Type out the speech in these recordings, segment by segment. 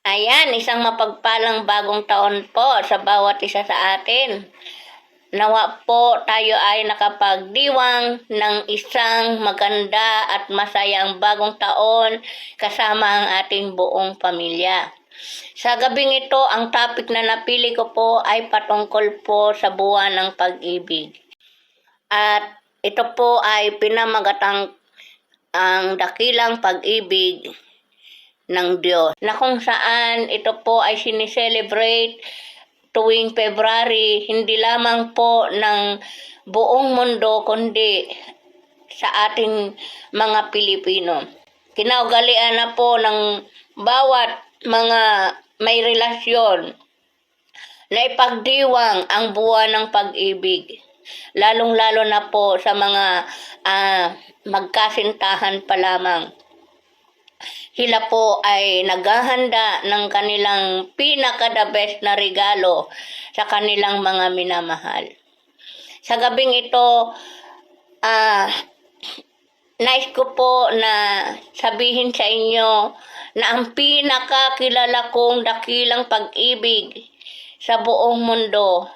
Ayan, isang mapagpalang bagong taon po sa bawat isa sa atin. Nawa po tayo ay nakapagdiwang ng isang maganda at masayang bagong taon kasama ang ating buong pamilya. Sa gabing ito, ang topic na napili ko po ay patungkol po sa buwan ng pag-ibig. At ito po ay pinamagatang ang dakilang pag-ibig ng Diyos, na kung saan ito po ay sineselebrate tuwing February, hindi lamang po ng buong mundo kundi sa ating mga Pilipino. Kinaugalian na po ng bawat mga may relasyon na ipagdiwang ang buwan ng pag-ibig. Lalong-lalo na po sa mga magkasintahan pa lamang. Sila po ay naghahanda ng kanilang pinaka-the best na regalo sa kanilang mga minamahal. Sa gabing ito, nais ko po na sabihin sa inyo na ang pinakakilala kong dakilang pag-ibig sa buong mundo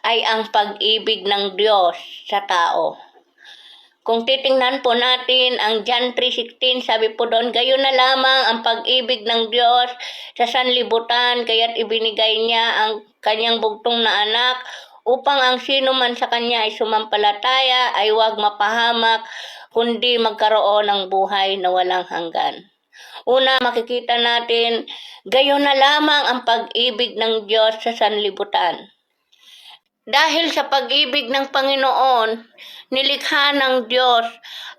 ay ang pag-ibig ng Diyos sa tao. Kung titingnan po natin ang John 3:16, sabi po doon, gayon na lamang ang pag-ibig ng Diyos sa sanlibutan, kaya't ibinigay niya ang kanyang bugtong na anak upang ang sino man sa kanya ay sumampalataya ay huwag mapahamak, kundi magkaroon ng buhay na walang hanggan. Una, makikita natin, gayon na lamang ang pag-ibig ng Diyos sa sanlibutan. Dahil sa pag-ibig ng Panginoon, nilikha ng Diyos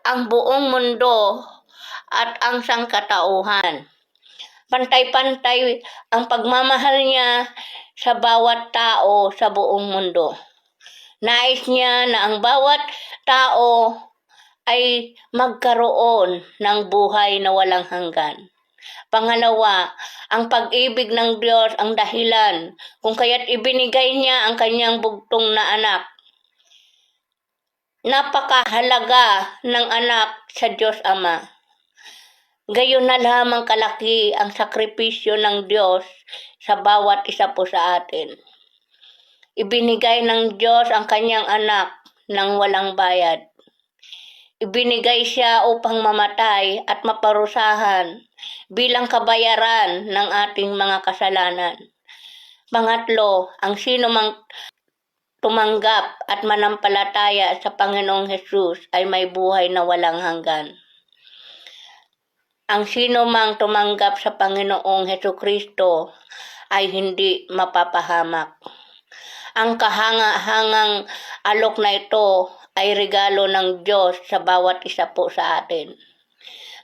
ang buong mundo at ang sangkatauhan. Pantay-pantay ang pagmamahal niya sa bawat tao sa buong mundo. Nais niya na ang bawat tao ay magkaroon ng buhay na walang hanggan. Pangalawa, ang pag-ibig ng Diyos ang dahilan kung kaya't ibinigay niya ang kanyang bugtong na anak. Napakahalaga ng anak sa Diyos Ama. Gayon na lamang kalaki ang sakripisyo ng Diyos sa bawat isa po sa atin. Ibinigay ng Diyos ang kanyang anak nang walang bayad. Ibinigay siya upang mamatay at maparusahan bilang kabayaran ng ating mga kasalanan. Pangatlo, ang sino mang tumanggap at manampalataya sa Panginoong Hesus ay may buhay na walang hanggan. Ang sino mang tumanggap sa Panginoong Hesukristo ay hindi mapapahamak. Ang kahanga-hangang alok na ito ay regalo ng Diyos sa bawat isa po sa atin.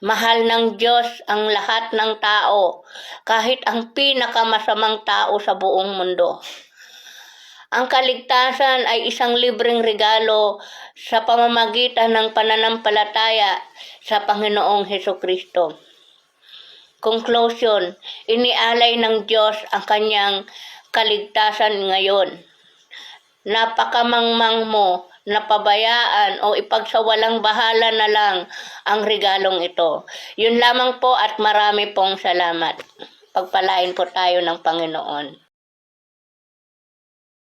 Mahal ng Diyos ang lahat ng tao, kahit ang pinakamasamang tao sa buong mundo. Ang kaligtasan ay isang libreng regalo sa pamamagitan ng pananampalataya sa Panginoong Hesukristo. Conclusion, inialay ng Diyos ang kanyang kaligtasan ngayon. Napakamangmang mo na pabayaan o ipagsawalang bahala na lang ang regalong ito. Yun lamang po at marami pong salamat. Pagpalain po tayo ng Panginoon.